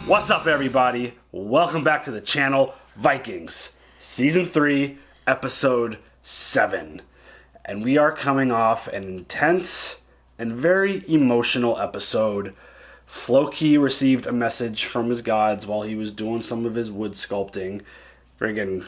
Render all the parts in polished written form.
What's up, everybody? Welcome back to the channel, Vikings, Season 3, Episode 7. And we are coming off an intense and very emotional episode. Floki received a message from his gods while he was doing some of his wood sculpting. Friggin'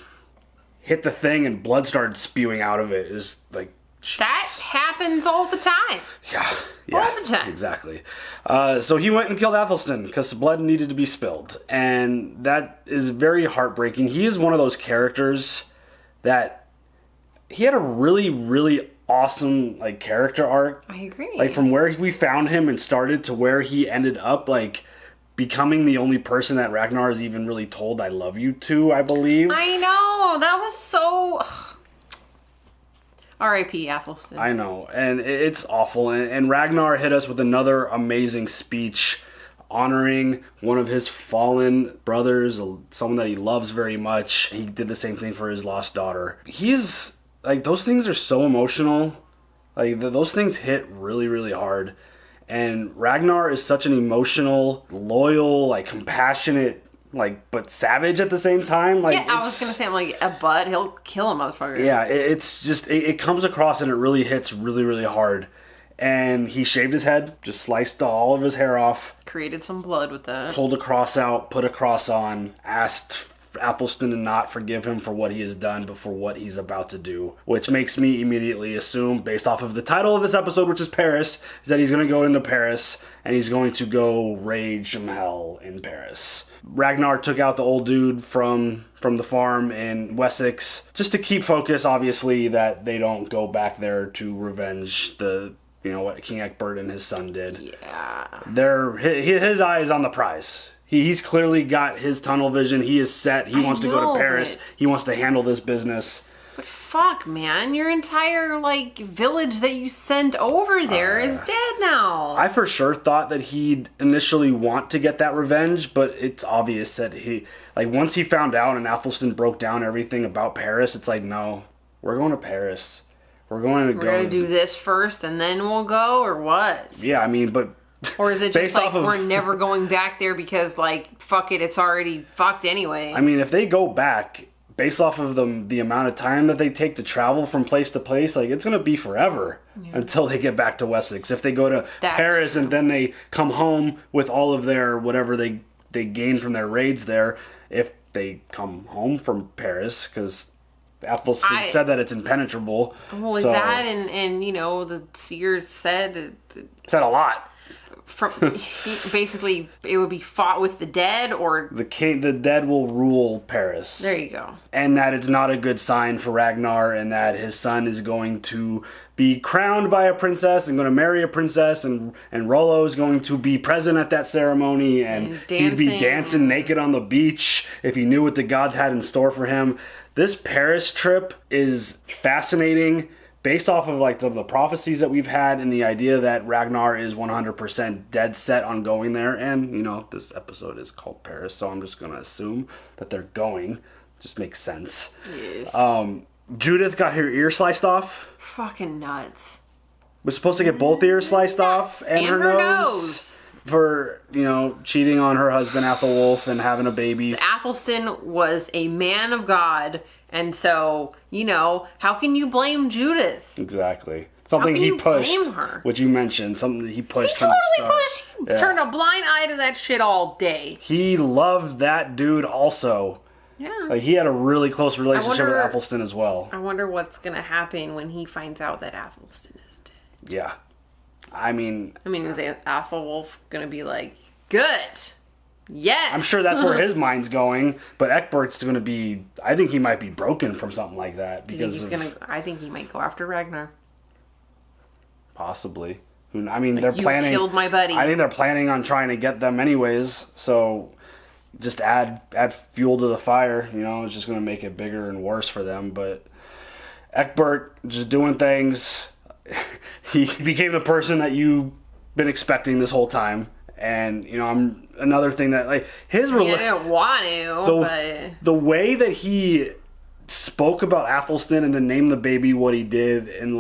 hit the thing and blood started spewing out of it. It was like, jeez. That happens all the time. Yeah, all the time. Exactly. So he went and killed Athelstan because blood needed to be spilled. And that is very heartbreaking. He is one of those characters that he had a really, really awesome character arc. I agree. Like from where we found him and started to where he ended up, becoming the only person that Ragnar has even really told I love you to, I believe. I know. That was so... R.I.P. Athelstan. I know, and it's awful. And Ragnar hit us with another amazing speech honoring one of his fallen brothers, someone that he loves very much. He did the same thing for his lost daughter. He's, those things are so emotional. Those things hit really, really hard. And Ragnar is such an emotional, loyal, compassionate, but savage at the same time. Yeah, I was gonna say, he'll kill a motherfucker. Yeah, it's just, it comes across and it really hits really, really hard. And he shaved his head, just sliced all of his hair off. Created some blood with that. Pulled a cross out, put a cross on, asked Athelstan to not forgive him for what he has done, but for what he's about to do. Which makes me immediately assume, based off of the title of this episode, which is Paris, is that he's going to go into Paris, and he's going to go rage some hell in Paris. Ragnar took out the old dude from the farm in Wessex, just to keep focus, obviously, that they don't go back there to revenge what King Egbert and his son did. Yeah. His eye is on the prize. He's clearly got his tunnel vision. He is set. He wants to go to Paris. He wants to handle this business. But fuck, man. Your entire, village that you sent over there is dead now. I for sure thought that he'd initially want to get that revenge, but it's obvious that once he found out and Athelstan broke down everything about Paris, it's no, we're going to Paris. We're going to do this first and then we'll go, or what? Yeah, but... Or is it just we're never going back there because, fuck it, it's already fucked anyway? If they go back... Based off of the amount of time that they take to travel from place to place, it's going to be forever until they get back to Wessex. If they go to Paris and then they come home with all of their, whatever they gain from their raids there, if they come home from Paris, because Athelstan said that it's impenetrable. Well, that and the seers said a lot. Basically, it would be fought with the dead, or the dead will rule Paris. There you go. And that it's not a good sign for Ragnar, and that his son is going to be crowned by a princess and going to marry a princess, and Rollo is going to be present at that ceremony, and he'd be dancing naked on the beach if he knew what the gods had in store for him. This Paris trip is fascinating. Based off of the prophecies that we've had and the idea that Ragnar is 100% dead set on going there, and this episode is called Paris, so I'm just gonna assume that they're going. Just makes sense. Yes. Judith got her ear sliced off. Fucking nuts. Was supposed to get both ears sliced off and her nose for cheating on her husband Athelwulf and having a baby. Athelstan was a man of God. And so, how can you blame Judith? Exactly. Something he pushed, blame her? Which you mentioned, something that he pushed. He totally pushed. He turned a blind eye to that shit all day. He loved that dude also. Yeah. He had a really close relationship with Athelstan as well. I wonder what's going to happen when he finds out that Athelstan is dead. Yeah. Is Athelwulf going to be good? Yes. I'm sure that's where his mind's going, but Egbert's going to be... I think he might be broken from something like that. I think he might go after Ragnar. Possibly. They're planning... You killed my buddy. I think they're planning on trying to get them anyways, so just add fuel to the fire. It's just going to make it bigger and worse for them, but Egbert just doing things. He became the person that you've been expecting this whole time. And another thing that I didn't want to, the way that he spoke about Athelstan and then named the baby what he did, and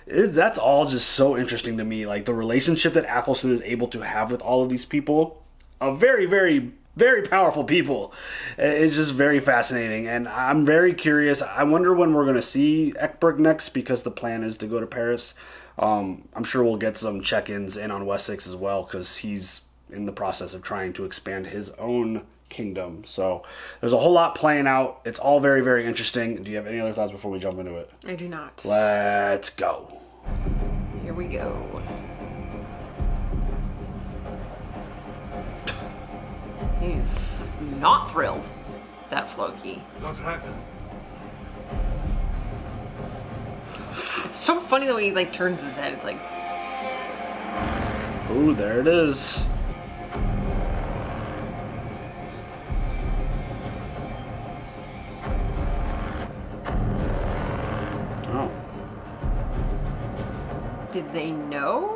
that's all just so interesting to me. The relationship that Athelstan is able to have with all of these people, a very, very very powerful people. It's just very fascinating, and I'm very curious. I wonder when we're going to see Ekberg next, because the plan is to go to Paris. I'm sure we'll get some check-ins in on Wessex as well, because he's in the process of trying to expand his own kingdom. So there's a whole lot playing out. It's all very, very interesting. Do you have any other thoughts before we jump into it? I do not. Let's go. Here we go. He's not thrilled, that Floki. It's so funny the way he like turns his head. It's like, ooh, there it is. Oh. Did they know?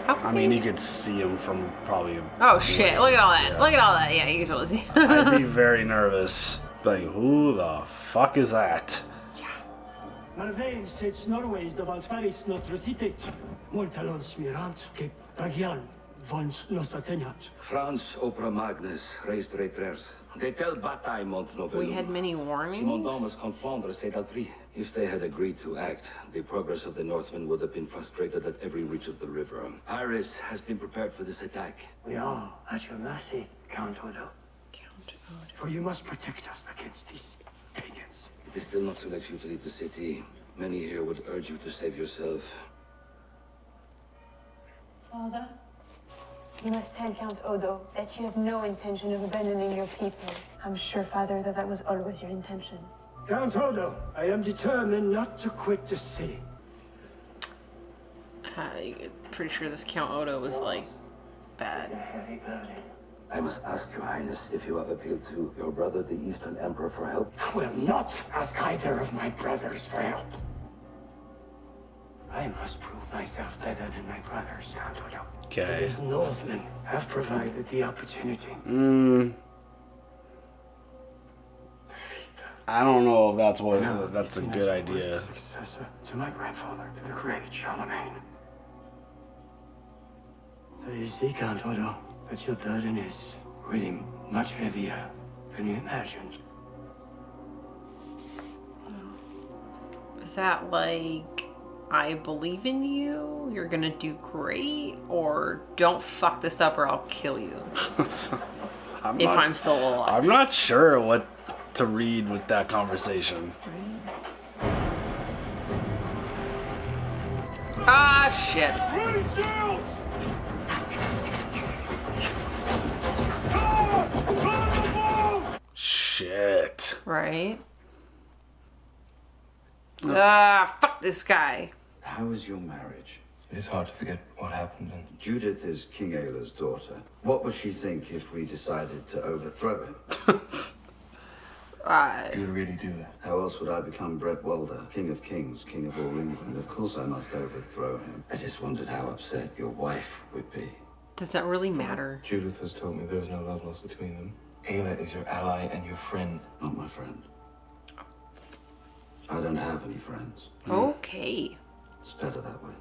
I mean, you could see him from probably... Oh, shit. Look at all that. Yeah. Look at all that. Yeah, you can totally see. I'd be very nervous. Like, who the fuck is that? Marvein sets Norway's the Valsparis not recited. Mortalons mirant, que Pagian, vons nos attenat. France Opera Magnus raised retrers. They tell bataille mont novelum. We had many warnings. Simon Damas confondre c'est d'altri. If they had agreed to act, the progress of the Northmen would have been frustrated at every reach of the river. Paris has been prepared for this attack. We are at your mercy, Count Odo. Count Odo. For you must protect us against these pagans. It is still not too late for you to leave the city. Many here would urge you to save yourself. Father, you must tell Count Odo that you have no intention of abandoning your people. I'm sure, Father, that was always your intention. Count Odo, I am determined not to quit the city. I'm pretty sure this Count Odo was like bad. A heavy burden. I must ask your highness if you have appealed to your brother, the Eastern Emperor, for help. I will not ask either of my brothers for help. I must prove myself better than my brothers, Count Odo. Okay. These Northmen have provided the opportunity. I don't know if that's a good idea. Successor to my grandfather, the great Charlemagne. So you see, Count Odo, that your burden is really much heavier than you imagined. Is that like, I believe in you, you're gonna do great, or don't fuck this up or I'll kill you? I'm still alive. I'm not sure what to read with that conversation. Ah, shit. Shit. Right? Ah, fuck this guy. How is your marriage? It is hard to forget what happened, and Judith is King Aela's daughter. What would she think if we decided to overthrow him? you would really do that. How else would I become Brett Walder, King of Kings, King of all England? Of course I must overthrow him. I just wondered how upset your wife would be. Does that really matter? Judith has told me there is no love lost between them. Aela is your ally and your friend. Not my friend. I don't have any friends. Okay. It's better that way.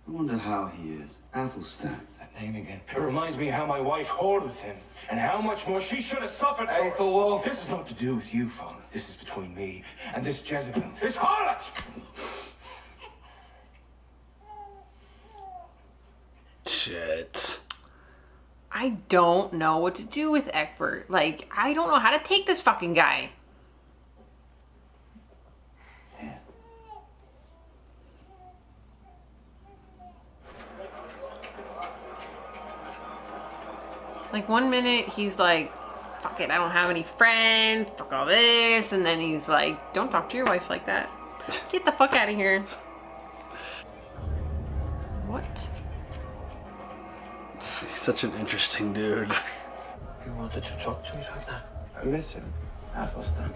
I wonder how he is. Athelstan. That name again. It reminds me how my wife whored with him, and how much more she should have suffered for it. Wolf. This is not to do with you, father. This is between me and this Jezebel. This harlot! Shit. I don't know what to do with Egbert. Like, I don't know how to take this fucking guy. Like, 1 minute he's like, fuck it, I don't have any friends, fuck all this, and then he's like, don't talk to your wife like that. Get the fuck out of here. What? He's such an interesting dude. You wanted to talk to me like that? I miss him, Athelstan.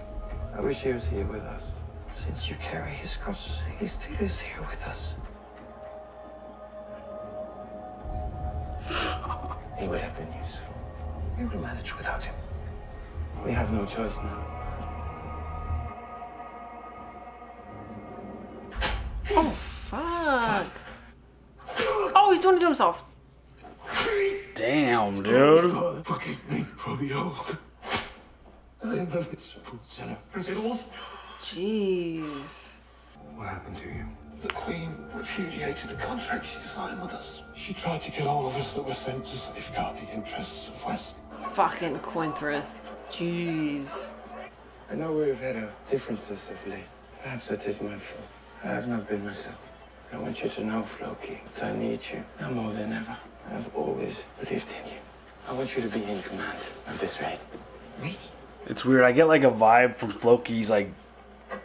I wish he was here with us. Since you carry his cross, he still is here with us. He would have been useful. We will manage without him. We have no choice now. Oh, fuck. Oh, he's doing it to himself. Damn, dude. Father, forgive me for the old. I am a miserable sinner. Prince Wolf. Jeez. What happened to you? The Queen repudiated the contract she signed with us. She tried to kill all of us that were sent to safeguard the interests of West. Fucking Quinthrith. Jeez. I know we've had our differences of late. Perhaps it is my fault. I have not been myself. I want you to know, Floki, that I need you now more than ever. I have always believed in you. I want you to be in command of this raid. Me? It's weird. I get like a vibe from Floki. He's like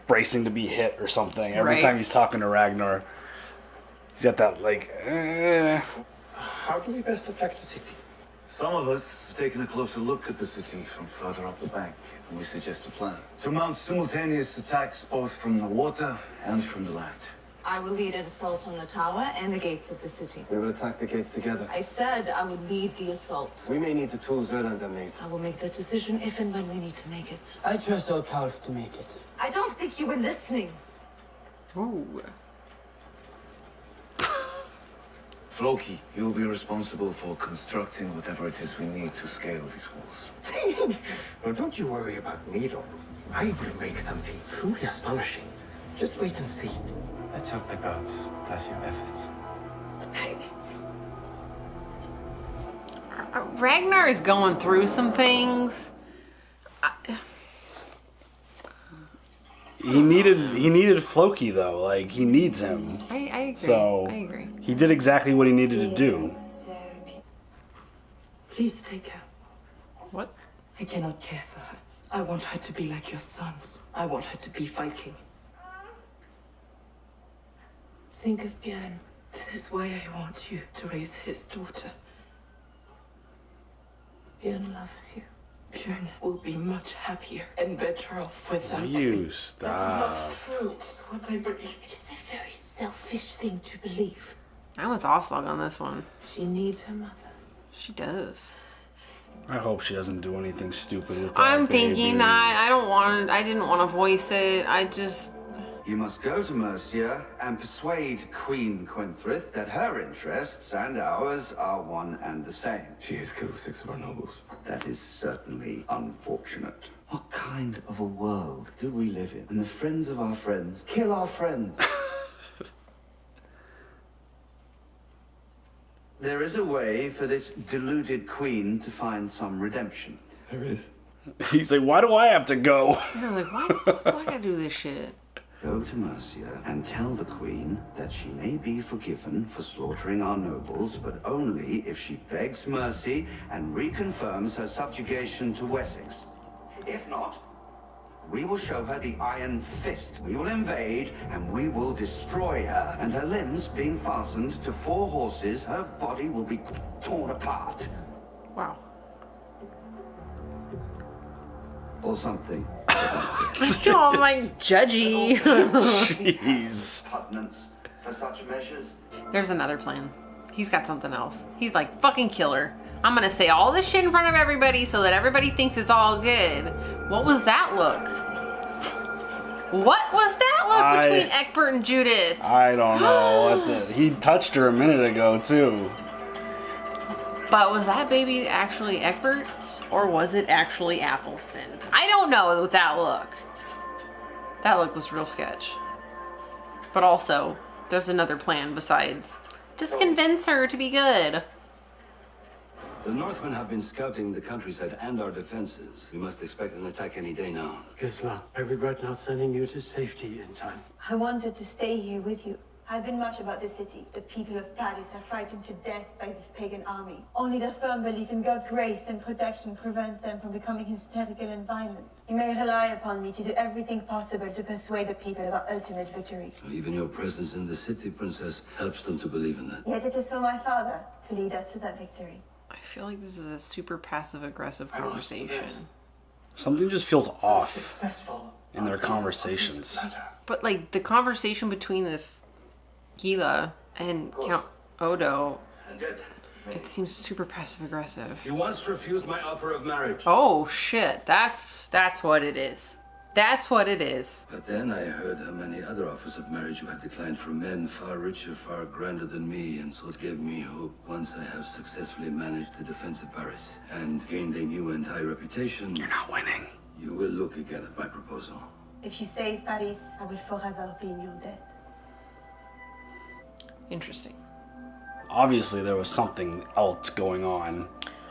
bracing to be hit or something every time he's talking to Ragnar. He's got that like. How do we best attack the city? Some of us have taken a closer look at the city from further up the bank, and we suggest a plan. To mount simultaneous attacks both from the water and from the land. I will lead an assault on the tower and the gates of the city. We will attack the gates together. I said I would lead the assault. We may need the tools Ytreland made. I will make that decision if and when we need to make it. I trust old Karl to make it. I don't think you were listening. Ooh. Floki, you'll be responsible for constructing whatever it is we need to scale these walls. Well, don't you worry about me, though. I will make something truly astonishing. Just wait and see. Let's hope the gods bless your efforts. Ragnar is going through some things. He needed Floki though. Like he needs him. I agree. So I agree. he did exactly what he needed to do. Please take her. What? I cannot care for her. I want her to be like your sons. I want her to be Viking. Think of Björn. This is why I want you to raise his daughter. Björn loves you. Björn will be much happier and better off without You stop. That is not true. It is what I believe. It is a very selfish thing to believe. I'm with Oslog on this one. She needs her mother. She does. I hope she doesn't do anything stupid with that I'm baby. thinking that. I didn't want to voice it. I just. You must go to Mercia and persuade Queen Quinthrith that her interests and ours are one and the same. She has killed 6 of our nobles. That is certainly unfortunate. What kind of a world do we live in? And the friends of our friends kill our friends. There is a way for this deluded queen to find some redemption. There is. He's like, why do I have to go? I'm like, why I gotta do this shit? Go to Mercia and tell the Queen that she may be forgiven for slaughtering our nobles, but only if she begs mercy and reconfirms her subjugation to Wessex. If not, we will show her the Iron Fist. We will invade and we will destroy her, and her limbs being fastened to 4 horses, her body will be torn apart. Wow. Or something. Oh, I'm like judgy. Jeez. Repugnance for such measures. There's another plan. He's got something else. He's like, fucking kill her. I'm gonna say all this shit in front of everybody so that everybody thinks it's all good. What was that look? What was that look between Egbert and Judith? I don't know. He touched her a minute ago too. But was that baby actually Egbert's or was it actually Athelstan's? I don't know with that look. That look was real sketch. But also, there's another plan besides just convince her to be good. The Northmen have been scouting the countryside and our defenses. We must expect an attack any day now. Gisla, I regret not sending you to safety in time. I wanted to stay here with you. I've been much about the city. The people of Paris are frightened to death by this pagan army. Only their firm belief in God's grace and protection prevents them from becoming hysterical and violent. You may rely upon me to do everything possible to persuade the people of our ultimate victory. Even your presence in the city, Princess, helps them to believe in that. Yet it is for my father to lead us to that victory. I feel like this is a super passive-aggressive conversation. Something just feels off Successful. in their conversations. But like the conversation between this Gila and Count Odo, it seems super passive-aggressive. You once refused my offer of marriage. Oh shit, that's what it is. That's what it is. But then I heard how many other offers of marriage you had declined from men far richer, far grander than me, and so it gave me hope. Once I have successfully managed the defense of Paris and gained a new and high reputation, You're not winning. You will look again at my proposal. If you save Paris, I will forever be in your debt. Interesting. Obviously, there was something else going on.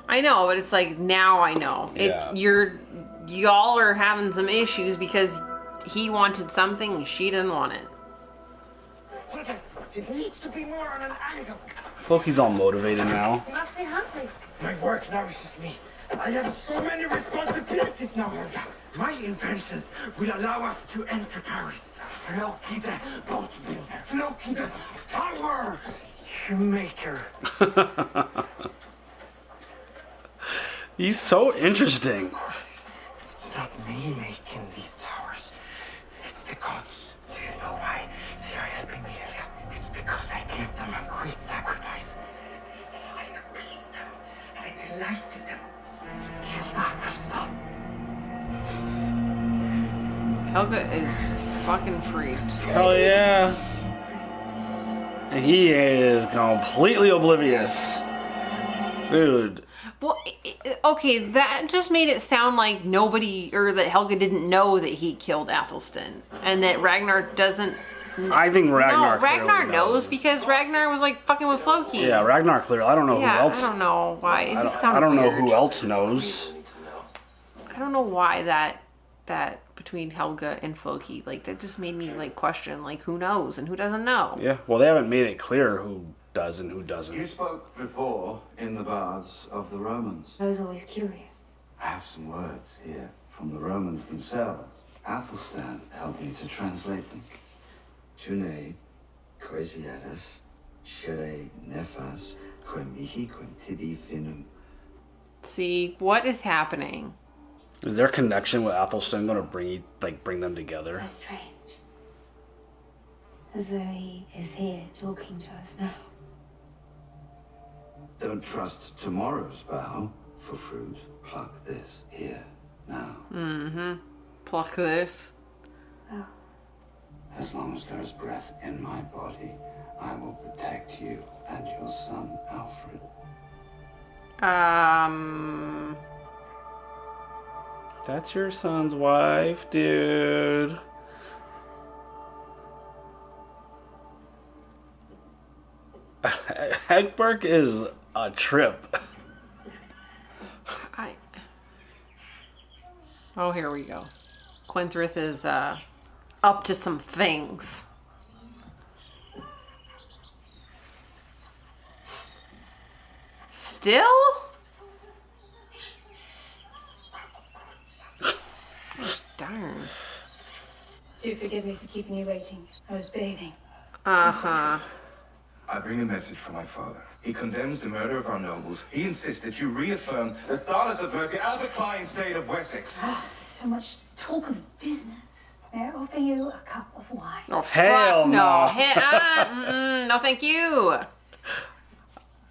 I know, but it's like, now I know. Yeah. Y'all are having some issues because he wanted something and she didn't want it. It needs to be more on an angle. Floki's all motivated now. You must be hungry. My work nourishes me. I have so many responsibilities now, Helga. My inventions will allow us to enter Paris. Floki the boat builder. Floki the tower maker. He's so interesting. It's not me making these towers. It's the gods. Do you know why they are helping me, Helga? It's because I gave them a great sacrifice. I appeased them. I delighted them. Killed Andersen. Helga is fucking freaked. Hell yeah. And he is completely oblivious. Dude. Well, okay, that just made it sound like nobody, or that Helga didn't know that he killed Athelstan, and that Ragnar doesn't. I think Ragnar. No, Ragnar knows because Ragnar was like fucking with Floki. Yeah, Ragnar clearly. I don't know who else. I don't know why. It just sounded I don't know weird. who else knows. I don't know why that between Helga and Floki, like, that just made me like question, like, who knows and who doesn't know. Yeah, well, they haven't made it clear who does and who doesn't. You spoke before in the baths of the Romans. I was always curious. I have some words here from the Romans themselves. Athelstan helped me to translate them. Tune, coesiatus, shere nefas, quemihi quintibi finum. See, what is happening? Is their connection with Athelstan going to bring them together? So strange. As though he is here talking to us now. Don't trust tomorrow's bough for fruit. Pluck this here, now. Mm-hmm. Pluck this. Oh. As long as there is breath in my body, I will protect you and your son, Alfred. That's your son's wife, dude. Hegberg is a trip. Oh, here we go. Quenthrith is up to some things. Still? Darn. Do forgive me for keeping you waiting. I was bathing. Uh-huh. I bring a message from my father. He condemns the murder of our nobles. He insists that you reaffirm the status of Mercia as a client state of Wessex. So much talk of business. May I offer you a cup of wine? Oh, hell fuck no. no. No, thank you.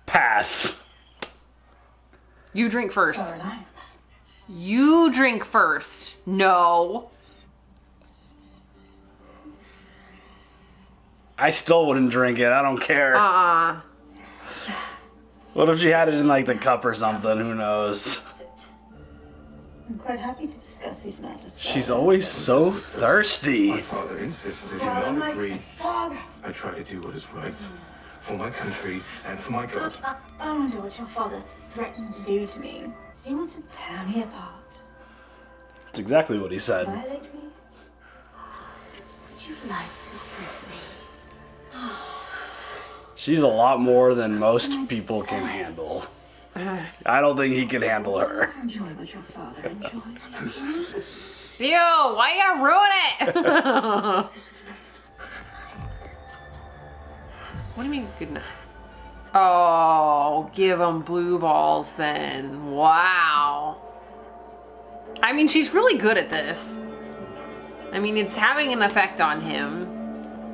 Pass. You drink first. For alliance. You drink first. No. I still wouldn't drink it. I don't care. What if she had it in like the cup or something? Who knows? I'm quite happy to discuss these matters. She's always so thirsty. My father insisted in non-agreed. I try to do what is right for my country and for my God. I wonder what your father threatened to do to me. Did you want to tear me apart? That's exactly what he said. Violate me? Would you like to hurt me? She's a lot more than most people can handle. I don't think he can handle her. Enjoy what your father enjoyed. Ew, why you gotta ruin it? What do you mean good night? Oh, give him blue balls then. Wow. I mean, she's really good at this. I mean, it's having an effect on him.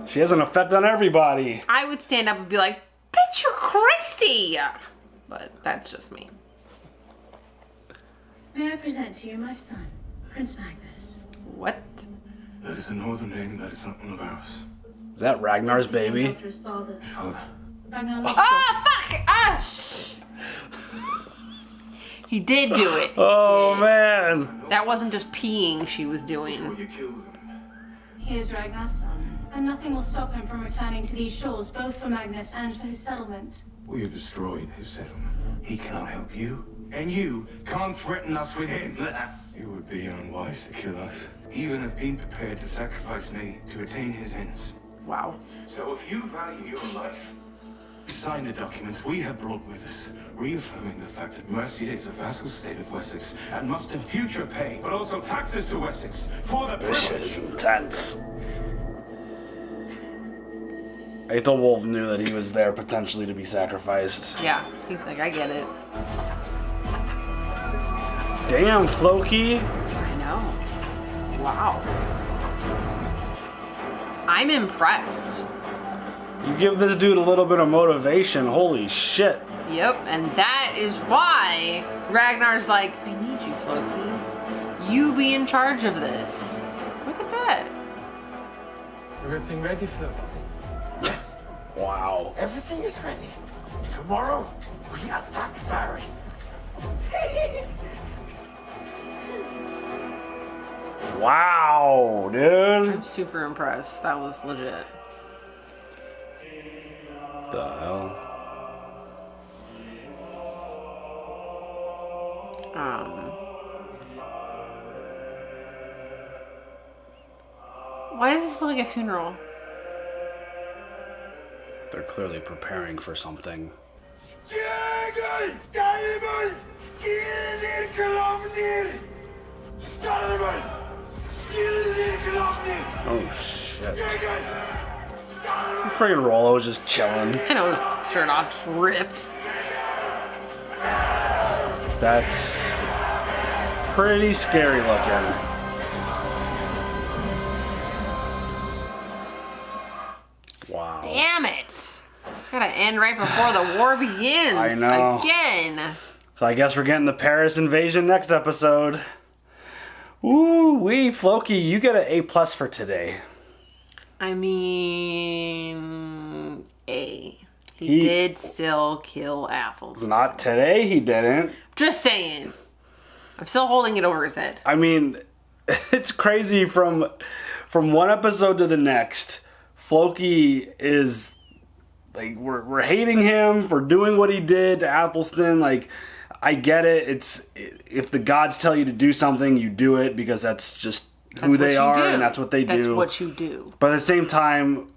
She has an effect on everybody. I would stand up and be like, bitch, you're crazy. But that's just me. May I present to you my son, Prince Magnus? What? That is a northern name. That is not one of ours. Is that Ragnar's baby? His father. Oh, fuck! Ah, shh! He did do it. Oh, man. That wasn't just peeing she was doing. He is Ragnar's son, and nothing will stop him from returning to these shores, both for Magnus and for his settlement. We have destroyed his settlement. He cannot help you, and you can't threaten us with him. It would be unwise to kill us, even if being prepared to sacrifice me to attain his ends. Wow. So if you value your life, sign the documents we have brought with us, reaffirming the fact that Mercia is a vassal state of Wessex and must in future pay, but also taxes to Wessex for the privilege. This shit's intense. Aethelwolf knew that he was there potentially to be sacrificed. Yeah, he's like, I get it. Damn, Floki. I know. Wow. I'm impressed. You give this dude a little bit of motivation. Holy shit. Yep, and that is why Ragnar's like, I need you, Floki. You be in charge of this. Look at that. Everything ready, Flo? Yes. Wow. Everything is ready. Tomorrow, we attack Paris. Wow, dude. I'm super impressed. That was legit. The hell? Why does this look like a funeral? They're clearly preparing for something. Oh shit. Friggin' Rollo's just chilling. I know his shirt all ripped. That's pretty scary looking. Wow. Damn it! Gotta end right before the war begins. I know. Again. So I guess we're getting the Paris invasion next episode. Ooh wee, Floki, you get an A+ for today. I mean, A. He did still kill Athels. Not today, he didn't. Just saying. I'm still holding it over his head. I mean, it's crazy from one episode to the next. Floki is like we're hating him for doing what he did to Athelstan. Like, I get it. It's if the gods tell you to do something, you do it because that's just who they are and that's what they do. That's what you do. But at the same time,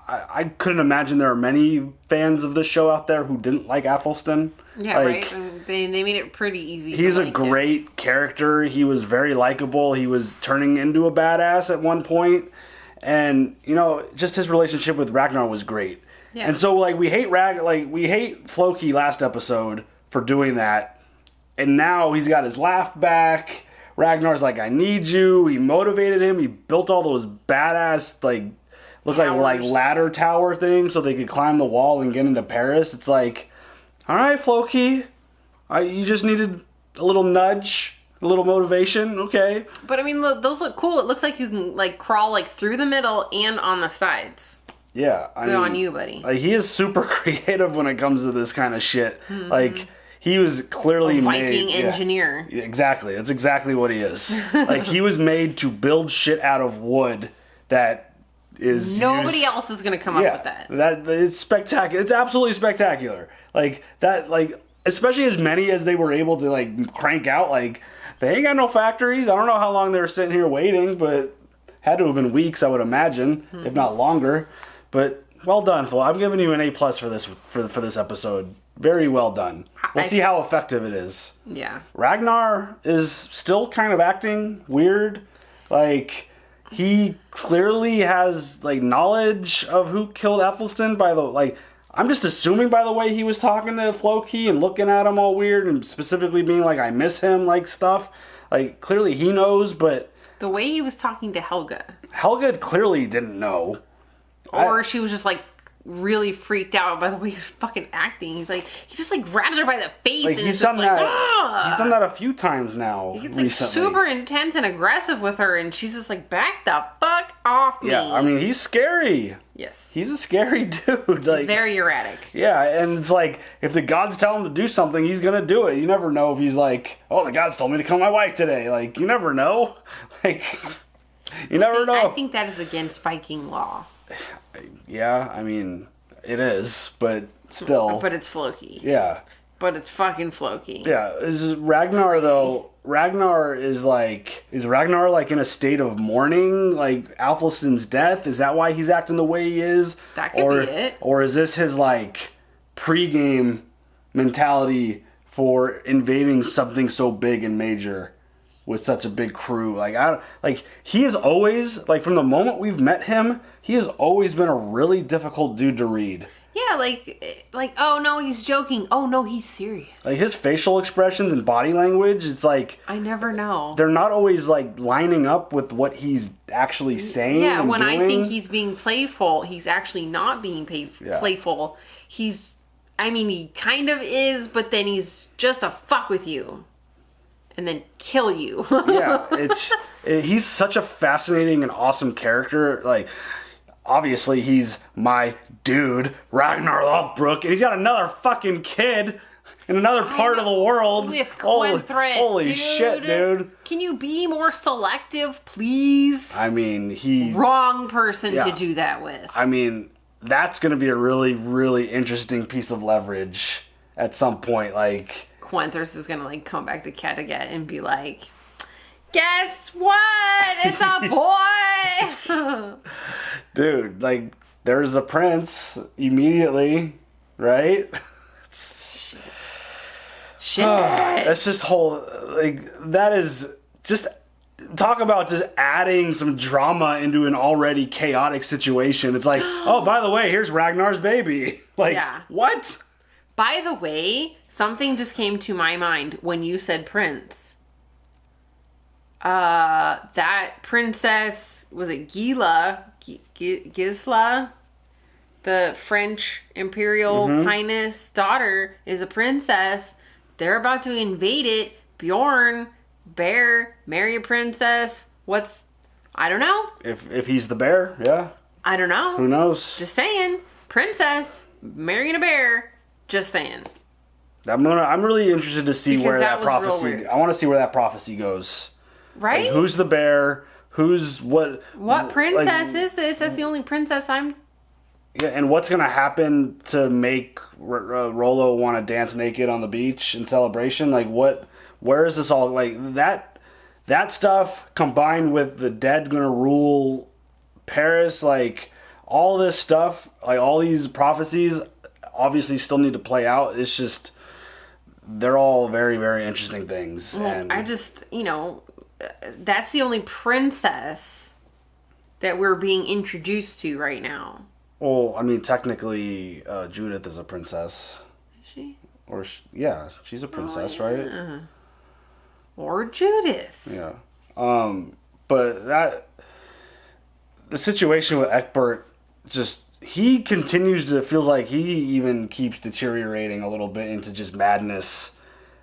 I couldn't imagine there are many fans of this show out there who didn't like Athelstan. Yeah, right. And they made it pretty easy. He's to a like great character. He was very likable. He was turning into a badass at one point. And, you know, just his relationship with Ragnar was great. Yeah. And so, like, we hate Floki last episode for doing that. And now he's got his laugh back. Ragnar's like, I need you. He motivated him. He built all those badass, like, look like ladder tower things so they could climb the wall and get into Paris. It's like, all right, Floki, you just needed a little nudge. A little motivation, okay. But I mean, look, those look cool. It looks like you can like crawl like through the middle and on the sides. Yeah, Good on you, buddy. Like, he is super creative when it comes to this kind of shit. Mm-hmm. Like, he was clearly a Viking engineer. Yeah, exactly, that's exactly what he is. Like, he was made to build shit out of wood that is nobody else is gonna come up with that. That it's spectacular. It's absolutely spectacular. Like that. Like, especially as many as they were able to like crank out. Like, they ain't got no factories. I don't know how long they were sitting here waiting, but had to have been weeks, I would imagine, if not longer. But well done, Phil. I'm giving you an A+ for this for this episode. Very well done. We'll see how effective it is. Yeah. Ragnar is still kind of acting weird. Like, he clearly has like knowledge of who killed Athelstan by the like. I'm just assuming by the way he was talking to Floki and looking at him all weird and specifically being like, I miss him, like stuff. Like, clearly he knows, but... The way he was talking to Helga. Helga clearly didn't know. Or she was just like really freaked out by the way he was fucking acting. He's like, he just like grabs her by the face Like, and he's it's just done like, that. ah! He's done that a few times now. He gets like recently. super intense and aggressive with her, and she's just like, back the fuck off me. Yeah, I mean, he's scary. Yes. He's a scary dude. Like, He's very erratic. yeah, and it's like, if the gods tell him to do something, he's gonna do it. You never know if he's like, oh, the gods told me to kill my wife today. Like, you never know. Like, you never know. I think that is against Viking law. Yeah, I mean, it is, but still. But it's Floki. Yeah. But it's fucking Floki. Yeah, is Ragnar though? Ragnar is Ragnar like in a state of mourning, like Athelstan's death? Is that why he's acting the way he is? That could be it. Or is this his like pre-game mentality for invading something so big and major with such a big crew? Like he is always, like, from the moment we've met him, he has always been a really difficult dude to read. Yeah, like, oh no, he's joking. Oh no, he's serious. Like, his facial expressions and body language, it's like, I never know. they're not always like lining up with what he's actually saying. Yeah, and when doing. I think he's being playful, he's actually not being playful. He's, I mean, he kind of is, but then he's just a fuck with you. And then kill you. Yeah, he's such a fascinating and awesome character. Like, obviously he's my dude, Ragnar Lothbrok, and he's got another fucking kid in another part of the world. With holy shit, dude. Can you be more selective, please? I mean, Wrong person to do that with. I mean, that's going to be a really, really interesting piece of leverage at some point. Like, Quenthers is gonna like come back to Kattegat and be like, guess what? It's a boy! Dude, like, there's a prince immediately, right? Shit. That's just that is just, talk about just adding some drama into an already chaotic situation. It's like, oh, by the way, here's Ragnar's baby. Like, what? By the way, something just came to my mind when you said prince. That princess, was it Gisla, the French Imperial Highness daughter, is a princess. They're about to invade it. Bjorn, bear, marry a princess. I don't know. If he's the bear, yeah. I don't know. Who knows? Just saying. Princess, marrying a bear. Just saying. I'm really interested to see where that prophecy. I want to see where that prophecy goes. Right? Like, who's the bear? Who's what? What princess is this? That's the only princess I'm. Yeah, and what's gonna happen to make Rollo want to dance naked on the beach in celebration? Like, what? Where is this all? Like, that stuff combined with the dead gonna rule Paris, like, all this stuff, like, all these prophecies obviously still need to play out. It's just, they're all very, very interesting things. Well, and I just, that's the only princess that we're being introduced to right now. well, I mean, technically, Judith is a princess. Is she? Or, yeah, she's a princess, right? Or Judith. Yeah. But the situation with Egbert, just, he continues to, feels like he even keeps deteriorating a little bit into just madness.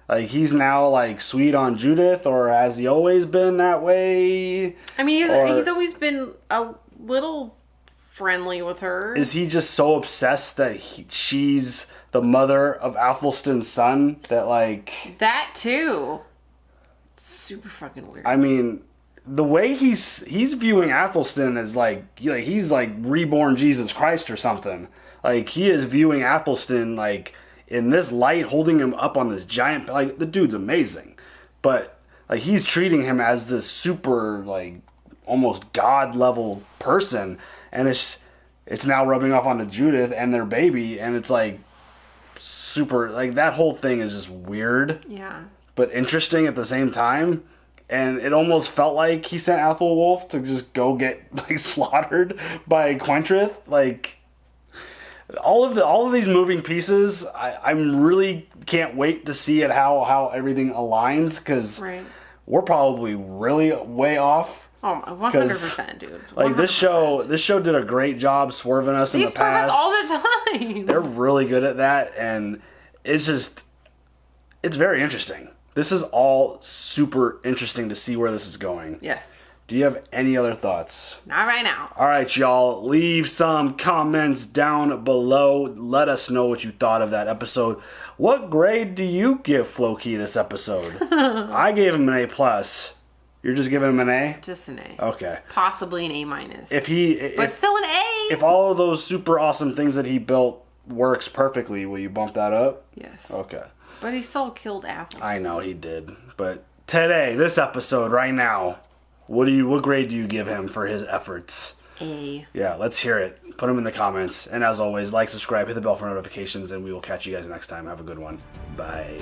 Like, he's now, like, sweet on Judith, or has he always been that way? I mean, he's always been a little friendly with her. Is he just so obsessed that she's the mother of Athelstan's son that, like... That, too. Super fucking weird. I mean, the way he's viewing Athelstan as, like he's, like, reborn Jesus Christ or something. Like, he is viewing Athelstan, like, in this light, holding him up on this giant... Like, the dude's amazing. But, like, he's treating him as this super, like, almost God-level person. And it's now rubbing off onto Judith and their baby. And it's, like, super... Like, that whole thing is just weird. Yeah. But interesting at the same time. And it almost felt like he sent Athelwulf to just go get, like, slaughtered by Quentrith. Like... All of these moving pieces, I'm really can't wait to see how everything aligns, because we're probably really way off, Oh, 100%, dude. 100%. Like this show did a great job swerving us in the past. All the time. They're really good at that, and it's very interesting. This is all super interesting to see where this is going. Yes. Do you have any other thoughts? Not right now. All right, y'all. Leave some comments down below. Let us know what you thought of that episode. What grade do you give Floki this episode? I gave him an A+. You're just giving him an A? Just an A. Okay. Possibly an A-. But still an A! If all of those super awesome things that he built works perfectly, will you bump that up? Yes. Okay. But he still killed athletes. I know he did. But today, this episode, right now, what grade do you give him for his efforts? A. Yeah, let's hear it. Put them in the comments. And as always, like, subscribe, hit the bell for notifications, and we will catch you guys next time. Have a good one. Bye.